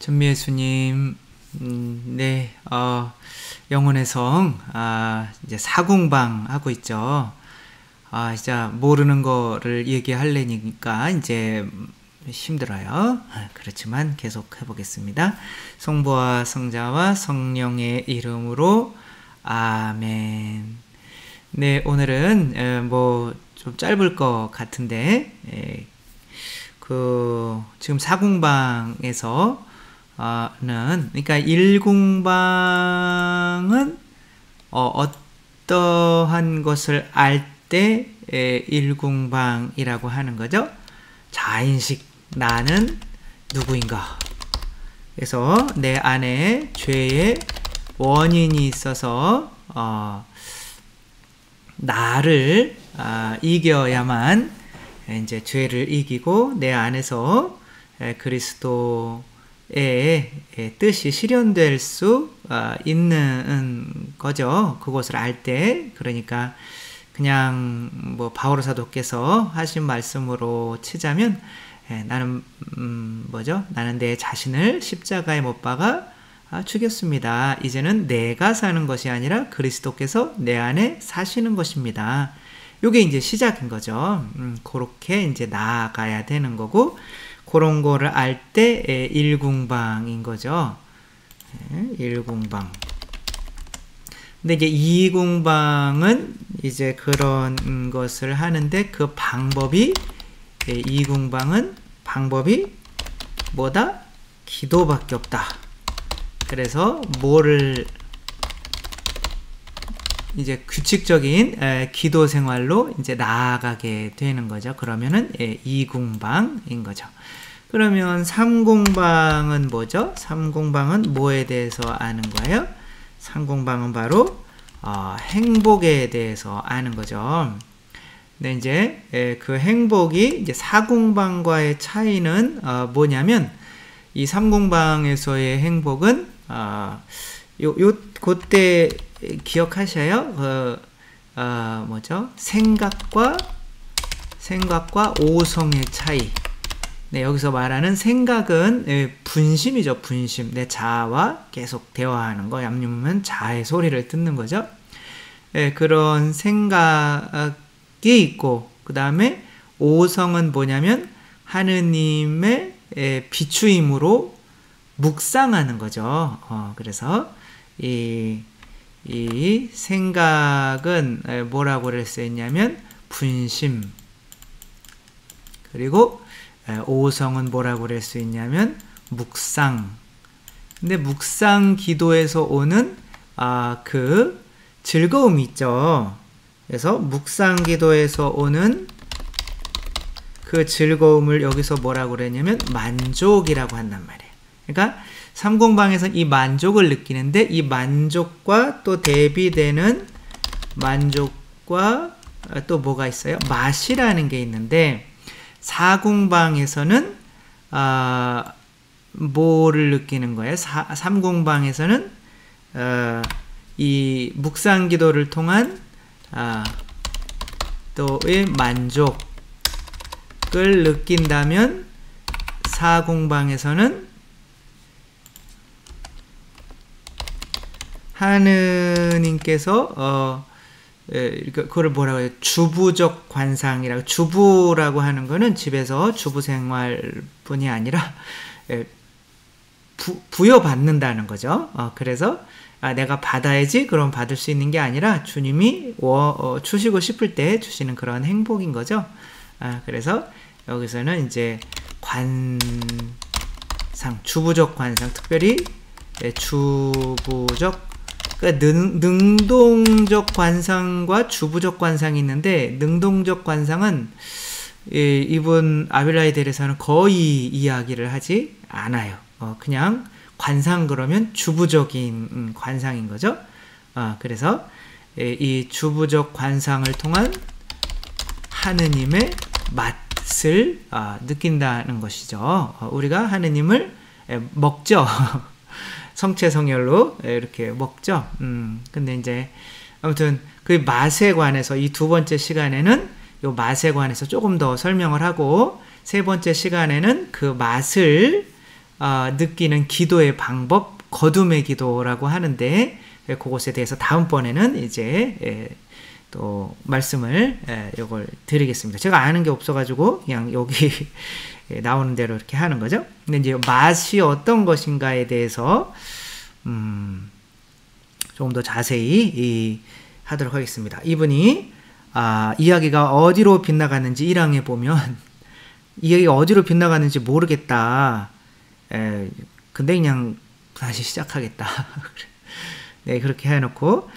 전미애수님, 네, 영혼의 성, 이제 사공방 하고 있죠. 이제 모르는 거를 얘기하려니까 이제 힘들어요. 그렇지만 계속 해보겠습니다. 성부와 성자와 성령의 이름으로 아멘. 네, 오늘은 좀 짧을 것 같은데, 지금 사공방에서 그러니까 1공방은 어떠한 것을 알 때 1공방이라고 하는 거죠. 자인식 나는 누구인가. 그래서 내 안에 죄의 원인이 있어서 나를 이겨야만 이제 죄를 이기고 내 안에서 그리스도의 뜻이 실현될 수 있는 거죠. 그것을 알 때. 그러니까 그냥 바오로 사도께서 하신 말씀으로 치자면 나는 나는 내 자신을 십자가에 못 박아 죽였습니다. 이제는 내가 사는 것이 아니라 그리스도께서 내 안에 사시는 것입니다. 요게 이제 시작인 거죠. 그렇게 이제 나아가야 되는 거고, 그런 거를 알 때 1공방인 거죠. 1공방. 근데 이제 2공방은 이제 그런 것을 하는데 그 방법이 2공방은 방법이 뭐다? 기도밖에 없다. 그래서 뭐를 이제 규칙적인 기도 생활로 이제 나아가게 되는 거죠. 그러면은 2공방인 거죠. 그러면 3공방은 뭐죠? 3공방은 뭐에 대해서 아는 거예요? 3공방은 바로 행복에 대해서 아는 거죠. 근데 이제 그 행복이 이제 4공방과의 차이는 뭐냐면, 이 3공방에서의 행복은 그때 기억하셔요? 생각과 오성의 차이. 네, 여기서 말하는 생각은 분심이죠, 분심. 내 자아와 계속 대화하는 거. 얌얌은 자아의 소리를 듣는 거죠. 그런 생각이 있고, 그 다음에 오성은 뭐냐면 하느님의 비추임으로 묵상하는 거죠. 그래서 이 생각은 뭐라고 그랬었냐면 분심, 그리고 오성은 뭐라고 그럴 수 있냐면 묵상. 근데 묵상 기도에서 오는 그 즐거움이 있죠. 그래서 묵상 기도에서 오는 그 즐거움을 여기서 뭐라고 그랬냐면 만족이라고 한단 말이에요. 그러니까 3공방에서는 이 만족을 느끼는데, 이 만족과 또 대비되는 만족과 또 뭐가 있어요? 맛이라는 게 있는데, 4공방에서는 뭐를 느끼는 거예요? 3공방에서는 이 묵상 기도를 통한 또의 만족을 느낀다면, 4공방에서는 하느님께서 그걸 뭐라고 해요? 주부적 관상이라고. 주부라고 하는 거는 집에서 주부 생활뿐이 아니라 부여받는다는 거죠. 그래서 내가 받아야지 그럼 받을 수 있는 게 아니라 주님이 주시고 싶을 때 주시는 그런 행복인 거죠. 그래서 여기서는 이제 관상, 주부적 관상, 특별히 주부적, 그러니까 능동적 관상과 주부적 관상이 있는데, 능동적 관상은 이분 아빌라에 대해서는 거의 이야기를 하지 않아요. 그냥 관상 그러면 주부적인 관상인 거죠. 그래서 이 주부적 관상을 통한 하느님의 맛을 느낀다는 것이죠. 우리가 하느님을 먹죠. 성체성혈로 이렇게 먹죠. 근데 이제 아무튼 그 맛에 관해서 이 두 번째 시간에는 요 맛에 관해서 조금 더 설명을 하고, 세 번째 시간에는 그 맛을 느끼는 기도의 방법, 거둠의 기도라고 하는데, 그것에 대해서 다음번에는 이제 또 말씀을 이걸 드리겠습니다. 제가 아는 게 없어가지고 그냥 여기 나오는 대로 이렇게 하는 거죠. 근데 이제 맛이 어떤 것인가에 대해서 조금 더 자세히 하도록 하겠습니다. 이분이 이야기가 어디로 빗나갔는지 1항에 보면 이야기가 어디로 빗나갔는지 모르겠다. 근데 그냥 다시 시작하겠다. 네, 그렇게 해놓고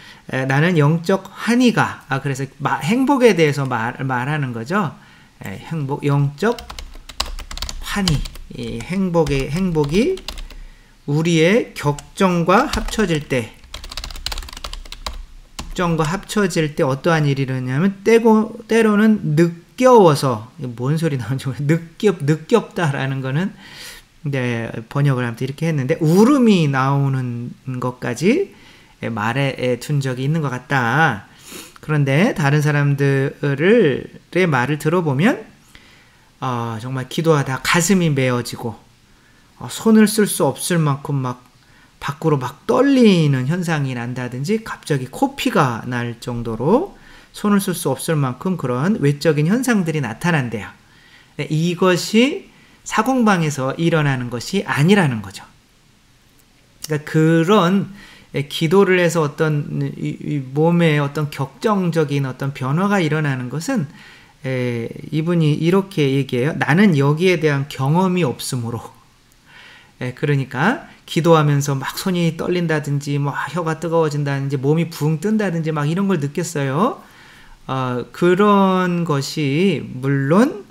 나는 영적 환희가 그래서 행복에 대해서 말하는 거죠. 행복, 영적 환희, 이 행복이 우리의 격정과 합쳐질 때 어떠한 일이 일어나냐면 때로는 느껴워서, 뭔 소리 나오는지 느꼈다라는 거는 번역을 하면서 이렇게 했는데 울음이 나오는 것까지 말에 둔 적이 있는 것 같다. 그런데 다른 사람들의 말을 들어보면 정말 기도하다 가슴이 메어지고 손을 쓸 수 없을 만큼 막 밖으로 막 떨리는 현상이 난다든지 갑자기 코피가 날 정도로 손을 쓸 수 없을 만큼 그런 외적인 현상들이 나타난대요. 이것이 사공방에서 일어나는 것이 아니라는 거죠. 그러니까 그런 기도를 해서 어떤 몸에 어떤 격정적인 어떤 변화가 일어나는 것은 이분이 이렇게 얘기해요. 나는 여기에 대한 경험이 없으므로. 그러니까 기도하면서 막 손이 떨린다든지 뭐 혀가 뜨거워진다든지 몸이 붕 뜬다든지 막 이런 걸 느꼈어요. 그런 것이 물론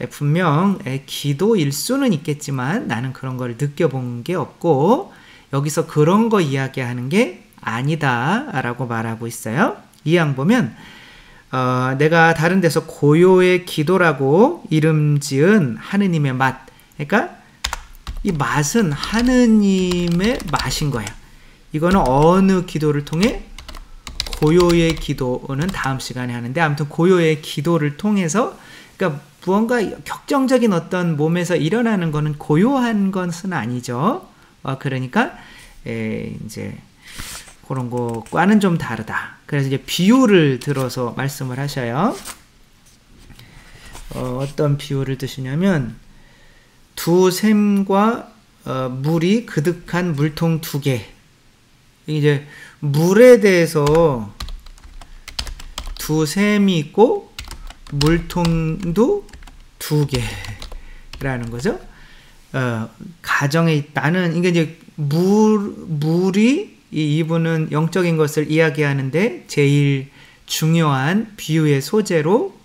분명 기도일 수는 있겠지만 나는 그런 걸 느껴본 게 없고 여기서 그런 거 이야기하는 게 아니다 라고 말하고 있어요. 이 양 보면 내가 다른 데서 고요의 기도라고 이름 지은 하느님의 맛, 그러니까 이 맛은 하느님의 맛인 거예요. 이거는 어느 기도를 통해? 고요의 기도는 다음 시간에 하는데 아무튼 고요의 기도를 통해서 그러니까 무언가 격정적인 어떤 몸에서 일어나는 거는 고요한 것은 아니죠. 그러니까 이제 그런 것과는 좀 다르다. 그래서 이제 비유를 들어서 말씀을 하셔요. 어떤 비유를 드시냐면 두 샘과 물이 그득한 물통 2개. 이제 물에 대해서 두 샘이 있고 물통도 2개라는 거죠. 가정에 있다는 이게 이제 물이 이분은 영적인 것을 이야기하는데 제일 중요한 비유의 소재로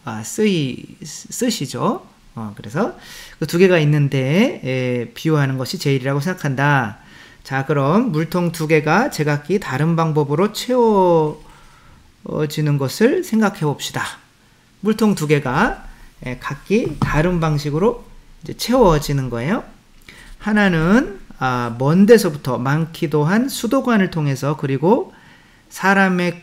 쓰시죠. 그래서 그 2개가 있는데 비유하는 것이 제일이라고 생각한다. 자, 그럼 물통 2개가 제각기 다른 방법으로 채워지는 것을 생각해 봅시다. 물통 2개가 각기 다른 방식으로 이제 채워지는 거예요. 하나는 먼 데서부터 많기도 한 수도관을 통해서 그리고 사람의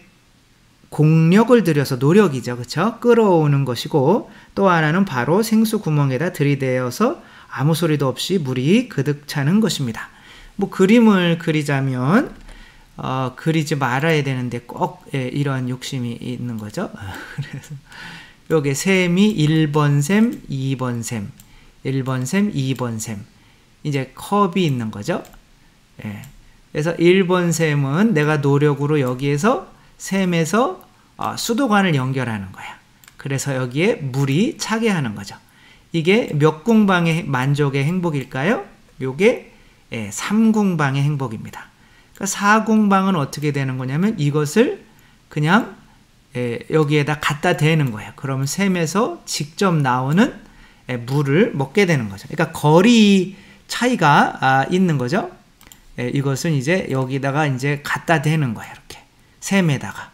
공력을 들여서 노력이죠. 그렇죠? 끌어오는 것이고 또 하나는 바로 생수 구멍에다 들이대어서 아무 소리도 없이 물이 그득 차는 것입니다. 뭐 그림을 그리자면 그리지 말아야 되는데 꼭 이런 욕심이 있는 거죠. 그래서 여기 셈이 1번 셈, 2번 셈, 1번 셈, 2번 셈. 이제 컵이 있는 거죠. 그래서 1번 셈은 내가 노력으로 여기에서 셈에서 수도관을 연결하는 거야. 그래서 여기에 물이 차게 하는 거죠. 이게 몇 궁방의 만족의 행복일까요? 요게 3궁방의 행복입니다. 그러니까 4궁방은 어떻게 되는 거냐면 이것을 그냥 여기에다 갖다 대는 거예요. 그러면 셈에서 직접 나오는 물을 먹게 되는 거죠. 그러니까 거리 차이가 있는 거죠. 이것은 이제 여기다가 이제 갖다 대는 거예요. 이렇게 셈에다가.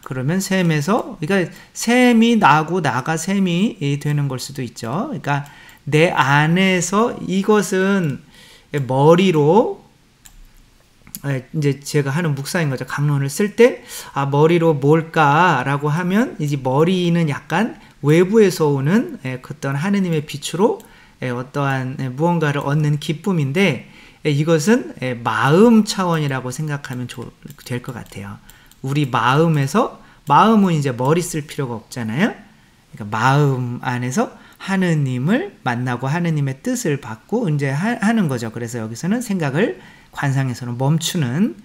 그러면 셈에서 그러니까 셈이 나고 나가 셈이 되는 걸 수도 있죠. 그러니까 내 안에서 이것은 머리로 이제 제가 하는 묵상인 거죠. 강론을 쓸 때 머리로 뭘까라고 하면 이제 머리는 약간 외부에서 오는 어떤 하느님의 빛으로 어떠한 무언가를 얻는 기쁨인데 이것은 마음 차원이라고 생각하면 될 것 같아요. 우리 마음에서, 마음은 이제 머리 쓸 필요가 없잖아요. 그러니까 마음 안에서 하느님을 만나고 하느님의 뜻을 받고 이제 하는 거죠. 그래서 여기서는 생각을 관상에서는 멈추는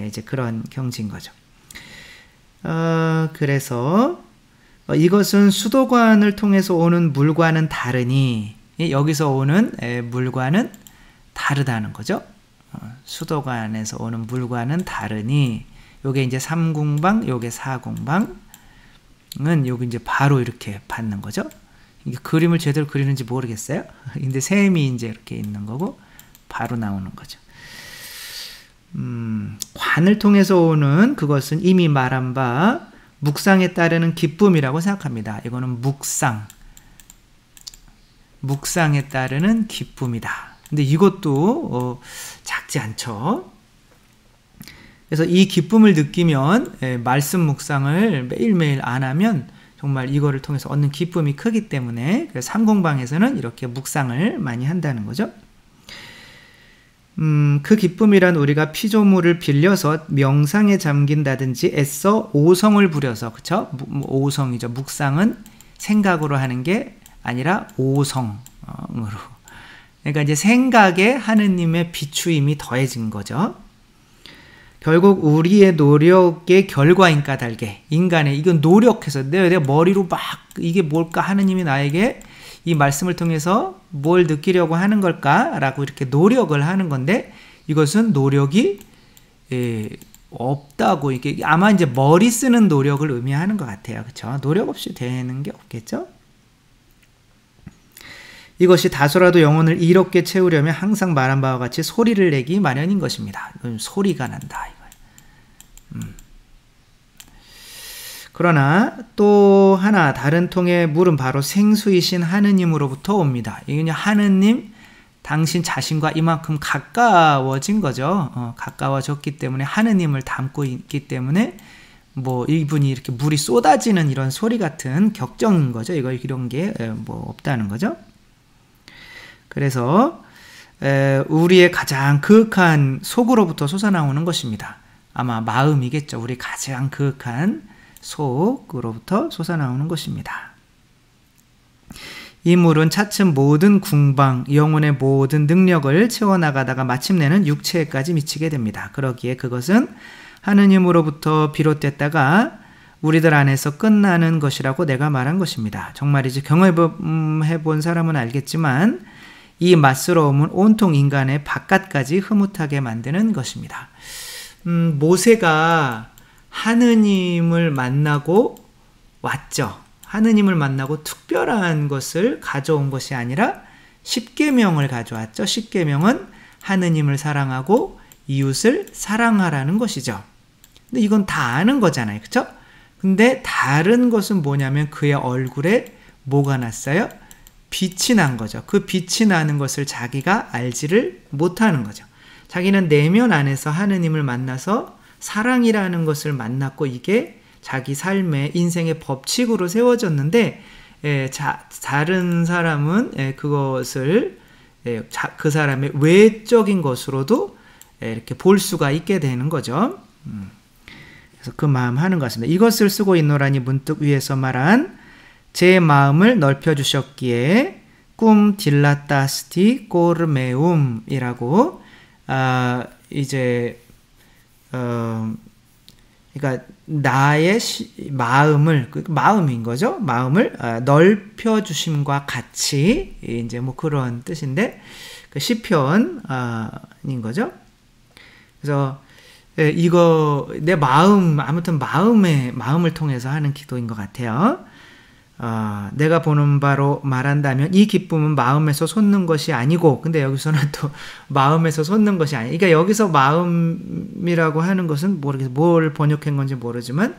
이제 그런 경지인 거죠. 그래서 이것은 수도관을 통해서 오는 물과는 다르니, 여기서 오는 물과는 다르다는 거죠. 수도관에서 오는 물과는 다르니, 요게 이제 3궁방, 요게 4궁방은 요게 이제 바로 이렇게 받는 거죠. 이게 그림을 제대로 그리는지 모르겠어요. 근데 셈이 이제 이렇게 있는 거고 바로 나오는 거죠. 관을 통해서 오는 그것은 이미 말한 바 묵상에 따르는 기쁨이라고 생각합니다. 이거는 묵상에 따르는 기쁨이다. 근데 이것도 작지 않죠. 그래서 이 기쁨을 느끼면 말씀 묵상을 매일매일 안 하면 정말 이거를 통해서 얻는 기쁨이 크기 때문에 삼공방에서는 이렇게 묵상을 많이 한다는 거죠. 그 기쁨이란 우리가 피조물을 빌려서 명상에 잠긴다든지 애써 오성을 부려서, 그쵸? 오성이죠. 묵상은 생각으로 하는 게 아니라 오성으로. 그러니까 이제 생각에 하느님의 비추임이 더해진 거죠. 결국 우리의 노력의 결과인 까닭에, 인간의 이건 노력해서 내가 머리로 막 이게 뭘까, 하느님이 나에게 이 말씀을 통해서 뭘 느끼려고 하는 걸까라고 이렇게 노력을 하는 건데, 이것은 노력이 없다고, 이게 아마 이제 머리 쓰는 노력을 의미하는 것 같아요. 그렇죠? 노력 없이 되는 게 없겠죠? 이것이 다소라도 영혼을 이롭게 채우려면 항상 말한 바와 같이 소리를 내기 마련인 것입니다. 소리가 난다, 이거예요. 그러나 또 하나 다른 통의 물은 바로 생수이신 하느님으로부터 옵니다. 이게 하느님, 당신 자신과 이만큼 가까워진 거죠. 가까워졌기 때문에 하느님을 담고 있기 때문에 뭐 이분이 이렇게 물이 쏟아지는 이런 소리 같은 격정인 거죠. 이런 게 뭐 없다는 거죠. 그래서 우리의 가장 그윽한 속으로부터 솟아나오는 것입니다. 아마 마음이겠죠. 우리 가장 그윽한 속으로부터 솟아나오는 것입니다. 이 물은 차츰 모든 궁방, 영혼의 모든 능력을 채워나가다가 마침내는 육체에까지 미치게 됩니다. 그러기에 그것은 하느님으로부터 비롯됐다가 우리들 안에서 끝나는 것이라고 내가 말한 것입니다. 정말이지 경험해 본 사람은 알겠지만 이 맛스러움은 온통 인간의 바깥까지 흐뭇하게 만드는 것입니다. 모세가 하느님을 만나고 왔죠. 하느님을 만나고 특별한 것을 가져온 것이 아니라 십계명을 가져왔죠. 십계명은 하느님을 사랑하고 이웃을 사랑하라는 것이죠. 근데 이건 다 아는 거잖아요. 그렇죠? 근데 다른 것은 뭐냐면 그의 얼굴에 뭐가 났어요? 빛이 난 거죠. 그 빛이 나는 것을 자기가 알지를 못하는 거죠. 자기는 내면 안에서 하느님을 만나서 사랑이라는 것을 만났고 이게 자기 삶의 인생의 법칙으로 세워졌는데 다른 사람은 그것을 그 사람의 외적인 것으로도 이렇게 볼 수가 있게 되는 거죠. 그래서 그 마음 하는 것 같습니다. 이것을 쓰고 있노라니 문득 위에서 말한 제 마음을 넓혀주셨기에 꿈 딜라타스티 꼬르메움이라고 그러니까 나의 마음을, 마음인 거죠. 마음을 넓혀주심과 같이 이제 뭐 그런 뜻인데 그 시편인 거죠. 그래서 이거 내 마음, 아무튼 마음을 통해서 하는 기도인 것 같아요. 내가 보는 바로 말한다면 이 기쁨은 마음에서 솟는 것이 아니고, 근데 여기서는 또 마음에서 솟는 것이 아니, 그러니까 여기서 마음이라고 하는 것은 모르겠어요. 뭘 번역한 건지 모르지만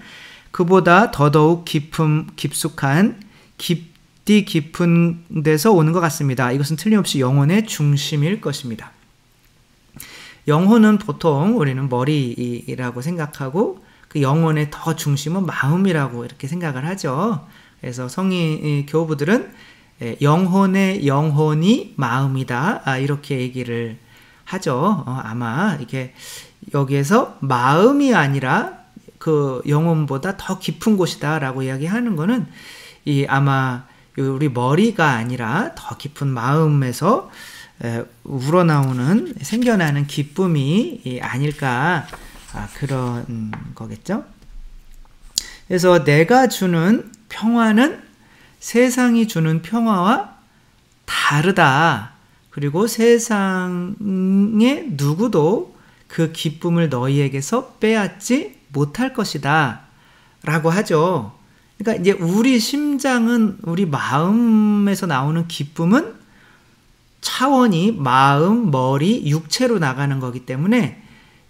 그보다 더더욱 깊숙한 깊디 깊은 데서 오는 것 같습니다. 이것은 틀림없이 영혼의 중심일 것입니다. 영혼은 보통 우리는 머리라고 생각하고 그 영혼의 더 중심은 마음이라고 이렇게 생각을 하죠. 그래서 성인 교부들은 영혼의 영혼이 마음이다. 이렇게 얘기를 하죠. 아마 이게 여기에서 마음이 아니라 그 영혼보다 더 깊은 곳이다라고 이야기하는 거는 아마 우리 머리가 아니라 더 깊은 마음에서 우러나오는 생겨나는 기쁨이 아닐까, 그런 거겠죠. 그래서 내가 주는 평화는 세상이 주는 평화와 다르다. 그리고 세상에 누구도 그 기쁨을 너희에게서 빼앗지 못할 것이다 라고 하죠. 그러니까 이제 우리 심장은, 우리 마음에서 나오는 기쁨은 차원이 마음, 머리, 육체로 나가는 거기 때문에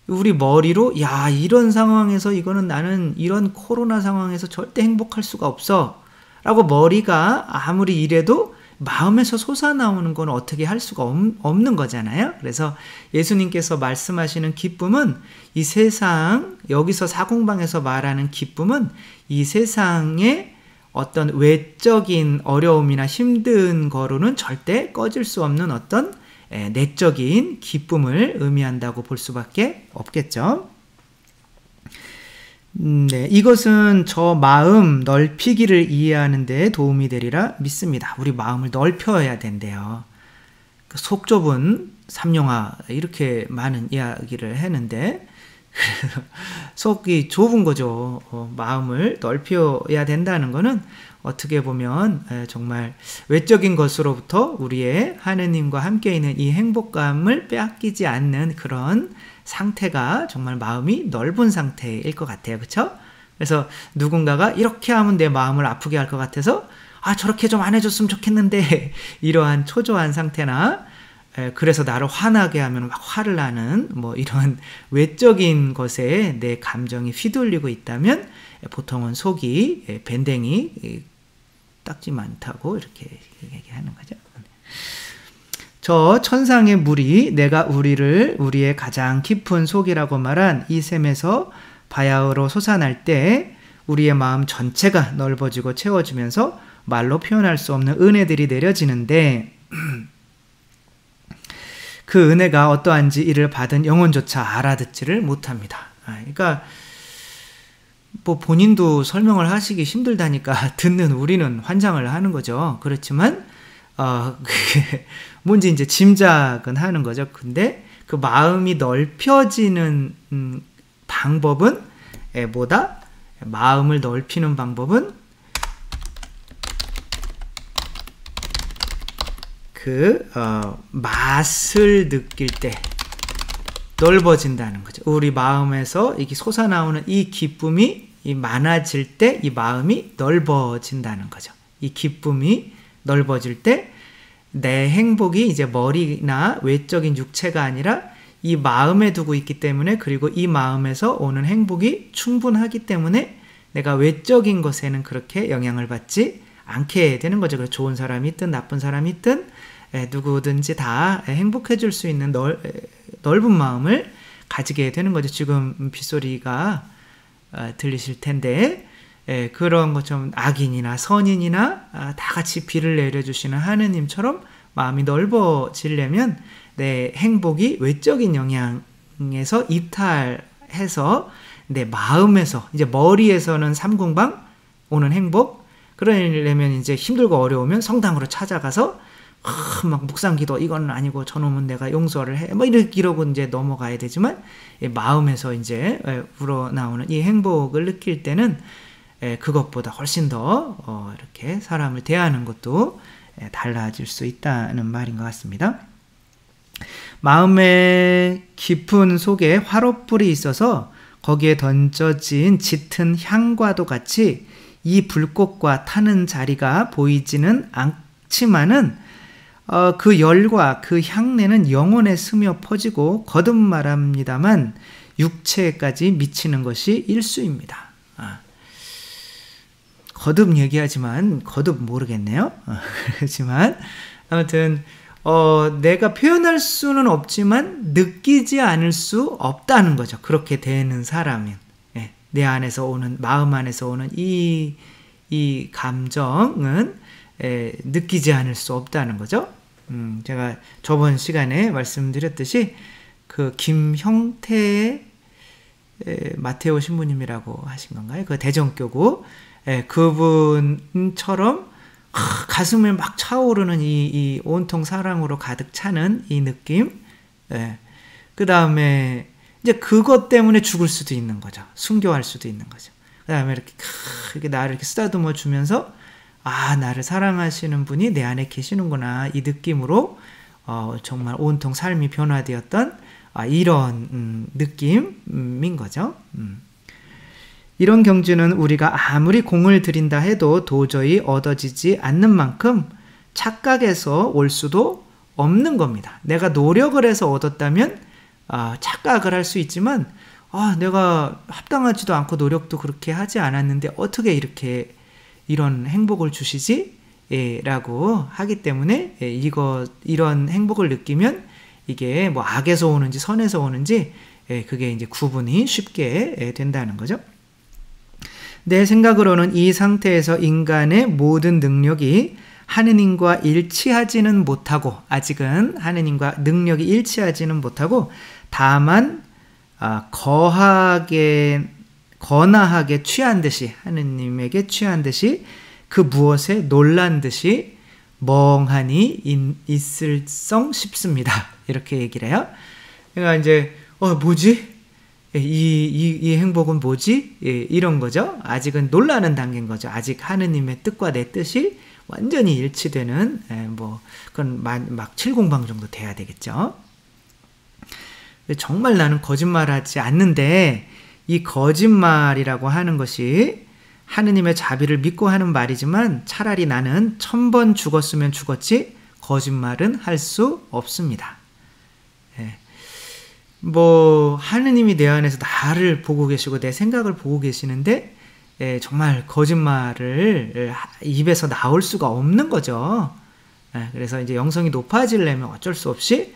우리 머리로 야, 이런 상황에서 이거는 나는 이런 코로나 상황에서 절대 행복할 수가 없어 라고 머리가 아무리 이래도 마음에서 솟아나오는 건 어떻게 할 수가 없는 거잖아요. 그래서 예수님께서 말씀하시는 기쁨은 이 세상, 여기서 사공방에서 말하는 기쁨은 이 세상의 어떤 외적인 어려움이나 힘든 거로는 절대 꺼질 수 없는 어떤 내적인 기쁨을 의미한다고 볼 수밖에 없겠죠. 네, 이것은 저 마음 넓히기를 이해하는 데 도움이 되리라 믿습니다. 우리 마음을 넓혀야 된대요. 속 좁은 삼룡아, 이렇게 많은 이야기를 했는데 속이 좁은 거죠. 마음을 넓혀야 된다는 것은 어떻게 보면 정말 외적인 것으로부터 우리의 하느님과 함께 있는 이 행복감을 빼앗기지 않는 그런 상태가 정말 마음이 넓은 상태일 것 같아요. 그렇죠? 그래서 누군가가 이렇게 하면 내 마음을 아프게 할 것 같아서 저렇게 좀 안 해줬으면 좋겠는데 이러한 초조한 상태나 그래서 나를 화나게 하면 막 화를 나는 뭐 이런 외적인 것에 내 감정이 휘둘리고 있다면 보통은 속이 밴댕이 딱지 많다고 이렇게 얘기하는 거죠. 저 천상의 물이 내가 우리의 가장 깊은 속이라고 말한 이 샘에서 바야흐로 솟아날 때 우리의 마음 전체가 넓어지고 채워지면서 말로 표현할 수 없는 은혜들이 내려지는데 그 은혜가 어떠한지 이를 받은 영혼조차 알아듣지를 못합니다. 그러니까 뭐 본인도 설명을 하시기 힘들다니까 듣는 우리는 환장을 하는 거죠. 그렇지만 그게 뭔지 이제 짐작은 하는 거죠. 근데 그 마음이 넓혀지는 방법은 마음을 넓히는 방법은 맛을 느낄 때 넓어진다는 거죠. 우리 마음에서 이게 솟아나오는 이 기쁨이 많아질 때 이 마음이 넓어진다는 거죠. 이 기쁨이 넓어질 때 내 행복이 이제 머리나 외적인 육체가 아니라 이 마음에 두고 있기 때문에, 그리고 이 마음에서 오는 행복이 충분하기 때문에 내가 외적인 것에는 그렇게 영향을 받지 않게 되는 거죠. 그래서 좋은 사람이 있든 나쁜 사람이 있든 누구든지 다 행복해 줄 수 있는 넓은 마음을 가지게 되는 거죠. 지금 빗소리가 들리실 텐데 그런 것처럼 악인이나 선인이나 다 같이 비를 내려주시는 하느님처럼 마음이 넓어지려면 내 행복이 외적인 영향에서 이탈해서 내 마음에서, 이제 머리에서는 삼공방 오는 행복, 그러려면 이제 힘들고 어려우면 성당으로 찾아가서 막 묵상기도 이건 아니고 저놈은 내가 용서를 해 뭐 이러고 이제 넘어가야 되지만 마음에서 이제 우러나오는 이 행복을 느낄 때는 그것보다 훨씬 더 이렇게 사람을 대하는 것도 달라질 수 있다는 말인 것 같습니다. 마음의 깊은 속에 화롯불이 있어서 거기에 던져진 짙은 향과도 같이 이 불꽃과 타는 자리가 보이지는 않지만은 그 열과 그 향내는 영혼에 스며 퍼지고 거듭 말합니다만 육체까지 미치는 것이 일수입니다. 거듭 얘기하지만 거듭 모르겠네요. 그렇지만 아무튼 내가 표현할 수는 없지만 느끼지 않을 수 없다는 거죠. 그렇게 되는 사람은 내 안에서 오는, 마음 안에서 오는 이 감정은 느끼지 않을 수 없다는 거죠. 제가 저번 시간에 말씀드렸듯이 그 김형태 마테오 신부님이라고 하신 건가요? 그 대전교구 그분처럼 가슴을 막 차오르는 이 온통 사랑으로 가득 차는 이 느낌. 그 다음에 이제 그것 때문에 죽을 수도 있는 거죠. 순교할 수도 있는 거죠. 그 다음에 이렇게 나를 이렇게 쓰다듬어 주면서 나를 사랑하시는 분이 내 안에 계시는구나, 이 느낌으로 정말 온통 삶이 변화되었던 이런 느낌인 거죠. 이런 경주는 우리가 아무리 공을 들인다 해도 도저히 얻어지지 않는 만큼 착각해서 올 수도 없는 겁니다. 내가 노력을 해서 얻었다면 착각을 할 수 있지만 내가 합당하지도 않고 노력도 그렇게 하지 않았는데 어떻게 이런 행복을 주시지? 라고 하기 때문에 이런 행복을 느끼면 이게 뭐 악에서 오는지 선에서 오는지 그게 이제 구분이 쉽게 된다는 거죠. 내 생각으로는 이 상태에서 인간의 모든 능력이 하느님과 일치하지는 못하고, 아직은 하느님과 능력이 일치하지는 못하고, 다만 거나하게 취한 듯이, 하느님에게 취한 듯이 그 무엇에 놀란 듯이 멍하니 있을성 싶습니다. 이렇게 얘기를 해요. 그러니까 이제 뭐지? 이 행복은 뭐지? 이런 거죠. 아직은 놀라는 단계인 거죠. 아직 하느님의 뜻과 내 뜻이 완전히 일치되는, 그건 막 7공방 정도 돼야 되겠죠. 정말 나는 거짓말하지 않는데, 이 거짓말이라고 하는 것이 하느님의 자비를 믿고 하는 말이지만 차라리 나는 1000번 죽었으면 죽었지 거짓말은 할 수 없습니다. 하느님이 내 안에서 나를 보고 계시고 내 생각을 보고 계시는데 정말 거짓말을 입에서 나올 수가 없는 거죠. 그래서 이제 영성이 높아지려면 어쩔 수 없이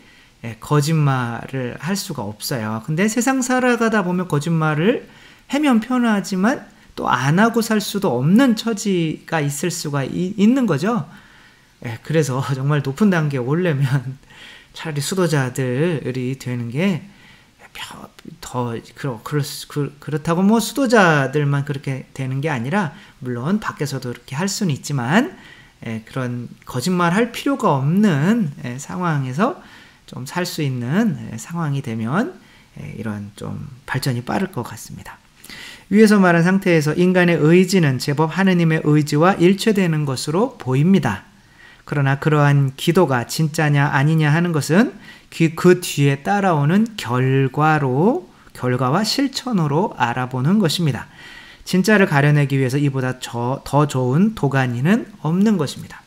거짓말을 할 수가 없어요. 근데 세상 살아가다 보면 거짓말을 하면 편하지만 또 안 하고 살 수도 없는 처지가 있을 수가 있는 거죠. 그래서 정말 높은 단계에 오려면 차라리 수도자들이 되는 게 더 그렇다고 뭐 수도자들만 그렇게 되는 게 아니라, 물론 밖에서도 그렇게 할 수는 있지만 그런 거짓말 할 필요가 없는 상황에서 좀 살 수 있는 상황이 되면 이런 좀 발전이 빠를 것 같습니다. 위에서 말한 상태에서 인간의 의지는 제법 하느님의 의지와 일치되는 것으로 보입니다. 그러나 그러한 기도가 진짜냐 아니냐 하는 것은 그 뒤에 따라오는 결과와 실천으로 알아보는 것입니다. 진짜를 가려내기 위해서 이보다 더 좋은 도가니는 없는 것입니다.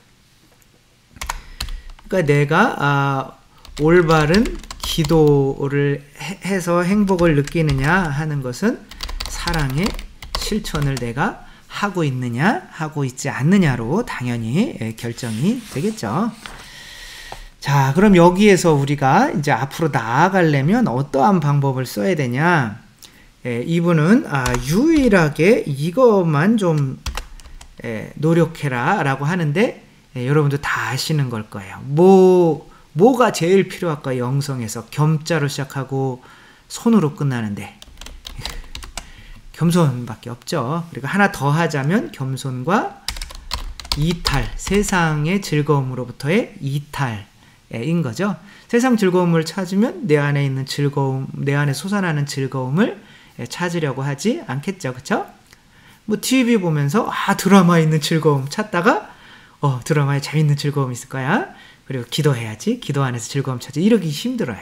그러니까 내가 올바른 기도를 해서 행복을 느끼느냐 하는 것은 사랑의 실천을 내가 하고 있느냐 하고 있지 않느냐로 당연히 결정이 되겠죠. 자, 그럼 여기에서 우리가 이제 앞으로 나아가려면 어떠한 방법을 써야 되냐? 이분은 유일하게 이것만 좀 노력해라 라고 하는데, 여러분도 다 아시는 걸 거예요. 뭐가 제일 필요할까요? 영성에서 겸자로 시작하고 손으로 끝나는데 겸손밖에 없죠. 그리고 하나 더 하자면 겸손과 이탈, 세상의 즐거움으로부터의 이탈인 거죠. 세상 즐거움을 찾으면 내 안에 있는 즐거움, 내 안에 솟아나는 즐거움을 찾으려고 하지 않겠죠. 그쵸? 뭐 TV 보면서 드라마에 있는 즐거움 찾다가 드라마에 재밌는 즐거움이 있을 거야. 그리고 기도해야지. 기도 안에서 즐거움 찾지. 이러기 힘들어요.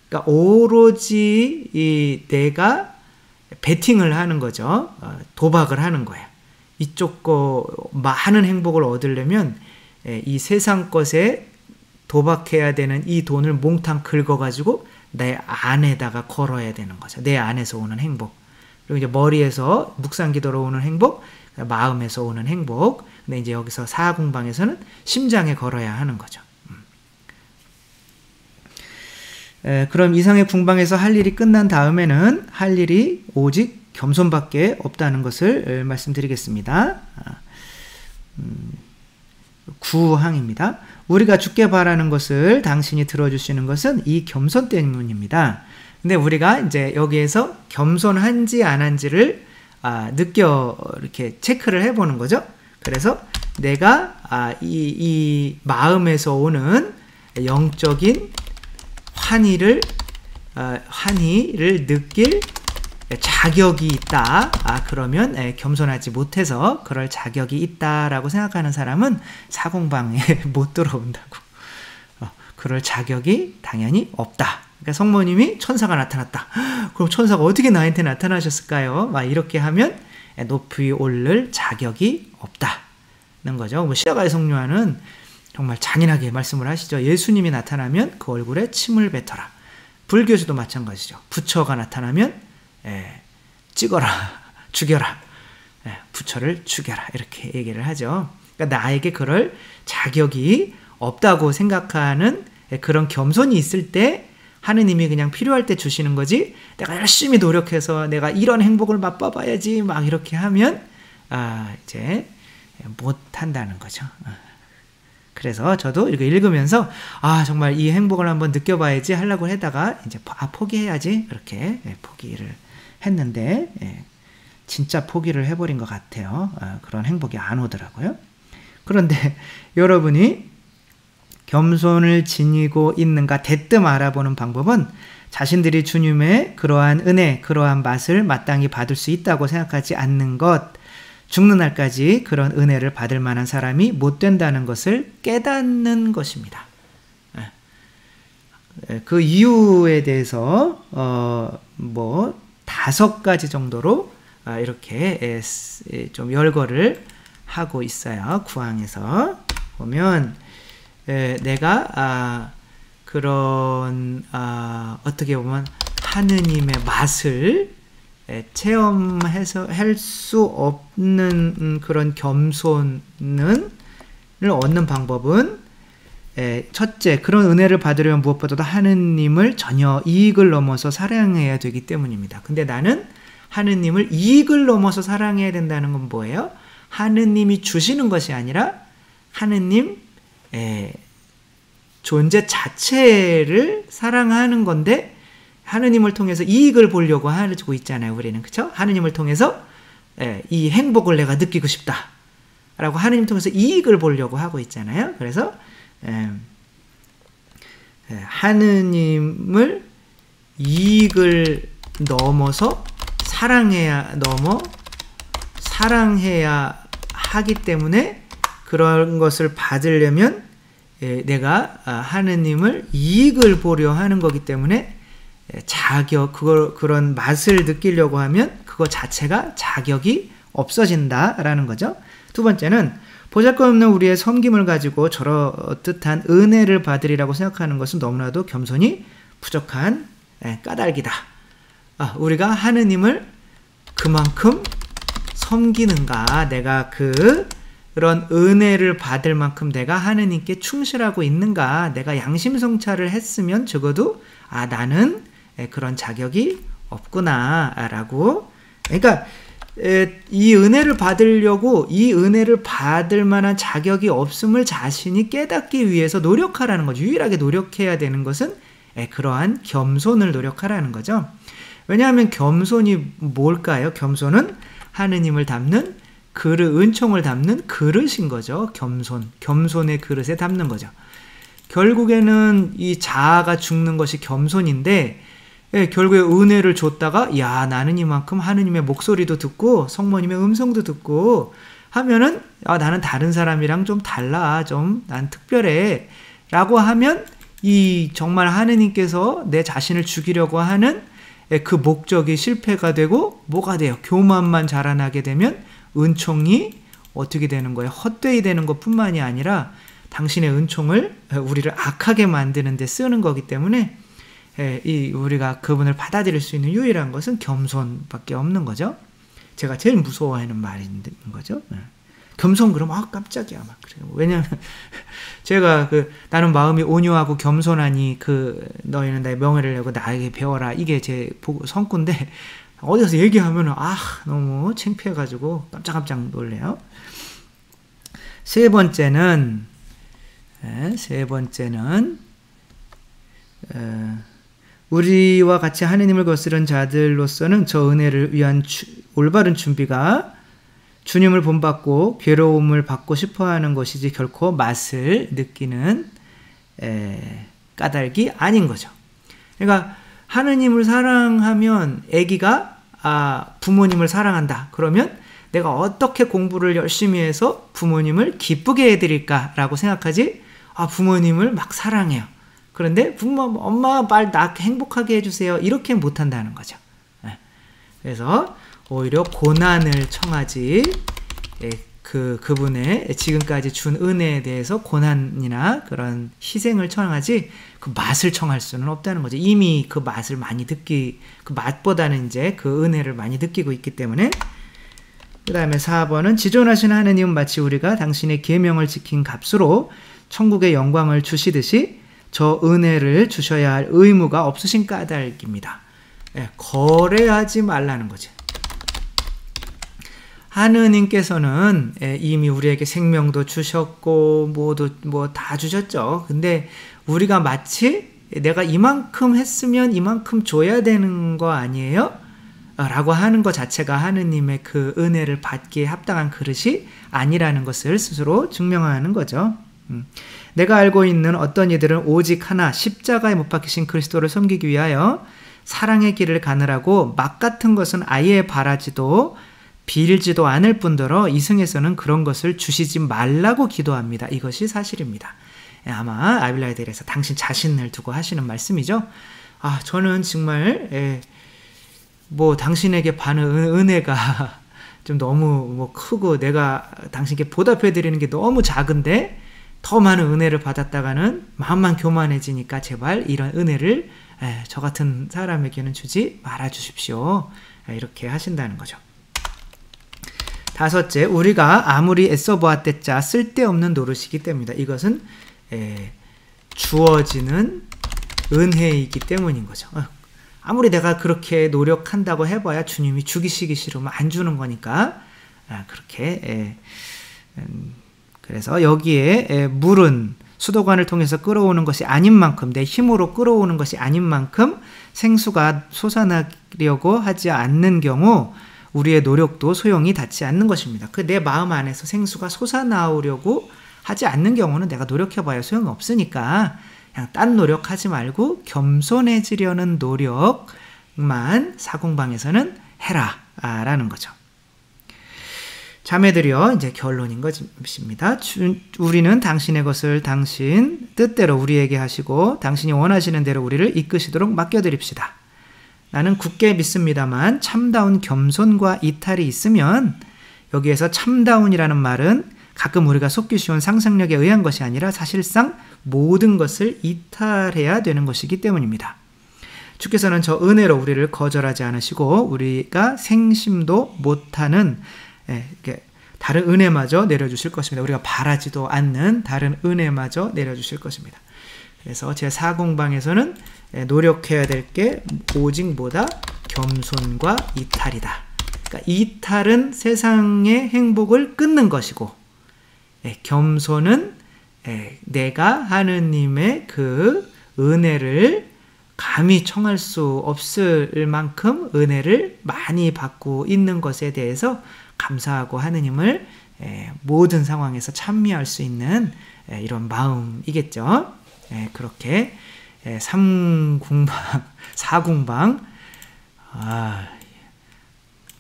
그러니까 오로지 내가 베팅을 하는 거죠. 도박을 하는 거예요. 이쪽 많은 행복을 얻으려면 이 세상 것에 도박해야 되는 이 돈을 몽탕 긁어가지고 내 안에다가 걸어야 되는 거죠. 내 안에서 오는 행복. 그리고 이제 머리에서 묵상기도로 오는 행복, 마음에서 오는 행복. 근데 이제 여기서 사공방에서는 심장에 걸어야 하는 거죠. 그럼 이상의 궁방에서 할 일이 끝난 다음에는 할 일이 오직 겸손밖에 없다는 것을 말씀드리겠습니다. 9항입니다. 우리가 주께 바라는 것을 당신이 들어주시는 것은 이 겸손 때문입니다. 근데 우리가 이제 여기에서 겸손한지 안 한지를 이렇게 체크를 해보는 거죠. 그래서 내가 이 마음에서 오는 영적인 환희를 느낄 자격이 있다. 그러면 겸손하지 못해서 그럴 자격이 있다라고 생각하는 사람은 사공방에 못 들어온다고. 그럴 자격이 당연히 없다. 그러니까 성모님이 천사가 나타났다. 그럼 천사가 어떻게 나한테 나타나셨을까요? 막 이렇게 하면 높이 오를 자격이 없다는 거죠. 뭐 시다가의 성녀와는 정말 잔인하게 말씀을 하시죠. 예수님이 나타나면 그 얼굴에 침을 뱉어라. 불교에서도 마찬가지죠. 부처가 나타나면 찍어라, 죽여라, 부처를 죽여라 이렇게 얘기를 하죠. 그러니까 나에게 그럴 자격이 없다고 생각하는 그런 겸손이 있을 때 하느님이 그냥 필요할 때 주시는 거지, 내가 열심히 노력해서 내가 이런 행복을 맛봐봐야지 막 이렇게 하면 이제 못한다는 거죠. 그래서 저도 이렇게 읽으면서 정말 이 행복을 한번 느껴봐야지 하려고 하다가 이제 포기해야지 그렇게 포기를 했는데 진짜 포기를 해버린 것 같아요. 그런 행복이 안 오더라고요. 그런데 여러분이 겸손을 지니고 있는가 대뜸 알아보는 방법은 자신들이 주님의 그러한 은혜, 그러한 맛을 마땅히 받을 수 있다고 생각하지 않는 것, 죽는 날까지 그런 은혜를 받을 만한 사람이 못 된다는 것을 깨닫는 것입니다. 그 이유에 대해서 5가지 정도로 이렇게 좀 열거를 하고 있어요. 구항에서 보면 내가 그런 어떻게 보면 하느님의 맛을 체험해서 할 수 없는 그런 겸손을 얻는 방법은 첫째, 그런 은혜를 받으려면 무엇보다도 하느님을 전혀 이익을 넘어서 사랑해야 되기 때문입니다. 근데 나는 하느님을 이익을 넘어서 사랑해야 된다는 건 뭐예요? 하느님이 주시는 것이 아니라 하느님 존재 자체를 사랑하는 건데, 하느님을 통해서 이익을 보려고 하고 있잖아요. 우리는. 그렇죠? 하느님을 통해서 이 행복을 내가 느끼고 싶다 라고 하느님 통해서 이익을 보려고 하고 있잖아요. 그래서 하느님을 이익을 넘어서 사랑해야 하기 때문에 그런 것을 받으려면 내가 하느님을 이익을 보려 하는 거기 때문에 그런 맛을 느끼려고 하면 그거 자체가 자격이 없어진다라는 거죠. 두 번째는 보잘것없는 우리의 섬김을 가지고 저렇듯한 은혜를 받으리라고 생각하는 것은 너무나도 겸손이 부족한 까닭이다. 우리가 하느님을 그만큼 섬기는가, 내가 그런 은혜를 받을 만큼 내가 하느님께 충실하고 있는가, 내가 양심성찰을 했으면 적어도 나는 그런 자격이 없구나 라고. 그러니까 이 은혜를 받으려고 이 은혜를 받을 만한 자격이 없음을 자신이 깨닫기 위해서 노력하라는 거죠. 유일하게 노력해야 되는 것은 그러한 겸손을 노력하라는 거죠. 왜냐하면 겸손이 뭘까요? 겸손은 하느님을 담는 그릇, 은총을 담는 그릇인 거죠. 겸손의 그릇에 담는 거죠. 결국에는 이 자아가 죽는 것이 겸손인데, 결국에 은혜를 줬다가 나는 이만큼 하느님의 목소리도 듣고 성모님의 음성도 듣고 하면은 나는 다른 사람이랑 좀 달라, 좀 난 특별해 라고 하면 이 정말 하느님께서 내 자신을 죽이려고 하는 그 목적이 실패가 되고 뭐가 돼요? 교만만 자라나게 되면 은총이 어떻게 되는 거예요? 헛되이 되는 것뿐만이 아니라 당신의 은총을 우리를 악하게 만드는 데 쓰는 거기 때문에 우리가 그분을 받아들일 수 있는 유일한 것은 겸손밖에 없는 거죠. 제가 제일 무서워하는 말인 거죠. 겸손 그러면 깜짝이야 막 그래요. 왜냐면 제가 나는 마음이 온유하고 겸손하니 너희는 나의 명예를 내고 나에게 배워라, 이게 제 성구인데 어디서 얘기하면 너무 창피해가지고 깜짝 놀래요. 세 번째는 우리와 같이 하느님을 거스른 자들로서는 저 은혜를 위한 올바른 준비가 주님을 본받고 괴로움을 받고 싶어하는 것이지 결코 맛을 느끼는 까닭이 아닌 거죠. 그러니까 하느님을 사랑하면 아기가 부모님을 사랑한다. 그러면 내가 어떻게 공부를 열심히 해서 부모님을 기쁘게 해드릴까라고 생각하지, 부모님을 막 사랑해요. 그런데 엄마 빨리 나 행복하게 해주세요. 이렇게 못한다는 거죠. 그래서 오히려 고난을 청하지, 그분의 지금까지 준 은혜에 대해서 고난이나 그런 희생을 청하지 그 맛을 청할 수는 없다는 거죠. 이미 그 맛을 많이 그 맛보다는 이제 그 은혜를 많이 느끼고 있기 때문에. 그 다음에 4번은 지존하신 하느님은 마치 우리가 당신의 계명을 지킨 값으로 천국의 영광을 주시듯이 저 은혜를 주셔야 할 의무가 없으신 까닭입니다. 거래하지 말라는 거죠. 하느님께서는 이미 우리에게 생명도 주셨고 뭐 다 주셨죠. 근데 우리가 마치 내가 이만큼 했으면 이만큼 줘야 되는 거 아니에요? 라고 하는 것 자체가 하느님의 그 은혜를 받기에 합당한 그릇이 아니라는 것을 스스로 증명하는 거죠. 내가 알고 있는 어떤 이들은 오직 하나 십자가에 못 박히신 그리스도를 섬기기 위하여 사랑의 길을 가느라고 막 같은 것은 아예 바라지도 빌지도 않을 뿐더러 이승에서는 그런 것을 주시지 말라고 기도합니다. 이것이 사실입니다. 아마 아빌라에 대해서 당신 자신을 두고 하시는 말씀이죠. 저는 정말 당신에게 받는 은혜가 좀 너무 크고 내가 당신께 보답해 드리는 게 너무 작은데 더 많은 은혜를 받았다가는 마음만 교만해지니까 제발 이런 은혜를 저 같은 사람에게는 주지 말아 주십시오. 이렇게 하신다는 거죠. 5째, 우리가 아무리 애써 보았댔자 쓸데없는 노릇이기 때문이다. 이것은 주어지는 은혜이기 때문인 거죠. 아무리 내가 그렇게 노력한다고 해봐야 주님이 주기시기 싫으면 안 주는 거니까 그렇게 그래서 여기에 물은 수도관을 통해서 끌어오는 것이 아닌 만큼, 내 힘으로 끌어오는 것이 아닌 만큼 생수가 솟아나려고 하지 않는 경우 우리의 노력도 소용이 닿지 않는 것입니다. 내 마음 안에서 생수가 솟아나오려고 하지 않는 경우는 내가 노력해봐야 소용이 없으니까 그냥 딴 노력하지 말고 겸손해지려는 노력만 사공방에서는 해라 라는 거죠. 자매들이여, 이제 결론인 것입니다. 우리는 당신의 것을 당신 뜻대로 우리에게 하시고 당신이 원하시는 대로 우리를 이끄시도록 맡겨드립시다. 나는 굳게 믿습니다만 참다운 겸손과 이탈이 있으면, 여기에서 참다운이라는 말은 가끔 우리가 속기 쉬운 상상력에 의한 것이 아니라 사실상 모든 것을 이탈해야 되는 것이기 때문입니다. 주께서는 저 은혜로 우리를 거절하지 않으시고 우리가 생심도 못하는 다른 은혜마저 내려주실 것입니다. 우리가 바라지도 않는 다른 은혜마저 내려주실 것입니다. 그래서 제 4공방에서는 노력해야 될 게 오직 뭐다? 겸손과 이탈이다. 그러니까 이탈은 세상의 행복을 끊는 것이고, 겸손은 내가 하느님의 그 은혜를 감히 청할 수 없을 만큼 은혜를 많이 받고 있는 것에 대해서 감사하고 하느님을 모든 상황에서 찬미할 수 있는 이런 마음이겠죠. 그렇게 3공방, 4공방,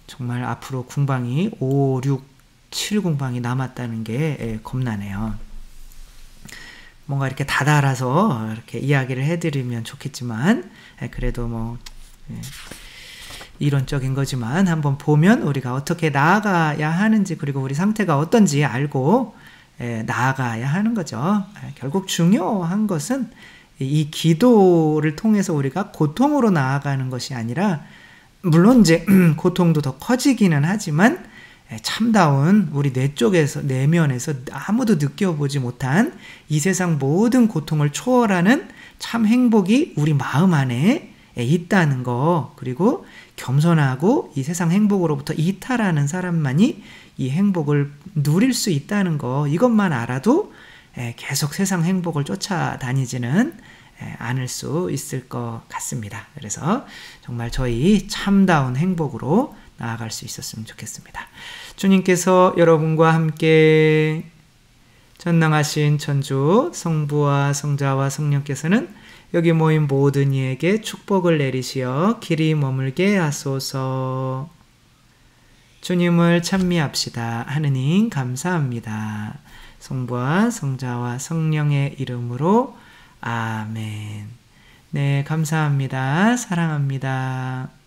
정말 앞으로 공방이 5, 6, 7공방이 남았다는 게 겁나네요. 뭔가 이렇게 다달아서 이렇게 이야기를 해드리면 좋겠지만, 그래도 이론적인 거지만 한번 보면 우리가 어떻게 나아가야 하는지, 그리고 우리 상태가 어떤지 알고 나아가야 하는 거죠. 결국 중요한 것은 이 기도를 통해서 우리가 고통으로 나아가는 것이 아니라, 물론 이제 고통도 더 커지기는 하지만 참다운 우리 내면에서 아무도 느껴보지 못한 이 세상 모든 고통을 초월하는 참 행복이 우리 마음 안에 있다는 거, 그리고 겸손하고 이 세상 행복으로부터 이탈하는 사람만이 이 행복을 누릴 수 있다는 거, 이것만 알아도 계속 세상 행복을 쫓아다니지는 않을 수 있을 것 같습니다. 그래서 정말 저희 참다운 행복으로 나아갈 수 있었으면 좋겠습니다. 주님께서 여러분과 함께 전능하신 천주 성부와 성자와 성령께서는 여기 모인 모든 이에게 축복을 내리시어 길이 머물게 하소서. 주님을 찬미합시다. 하느님 감사합니다. 성부와 성자와 성령의 이름으로 아멘. 네, 감사합니다. 사랑합니다.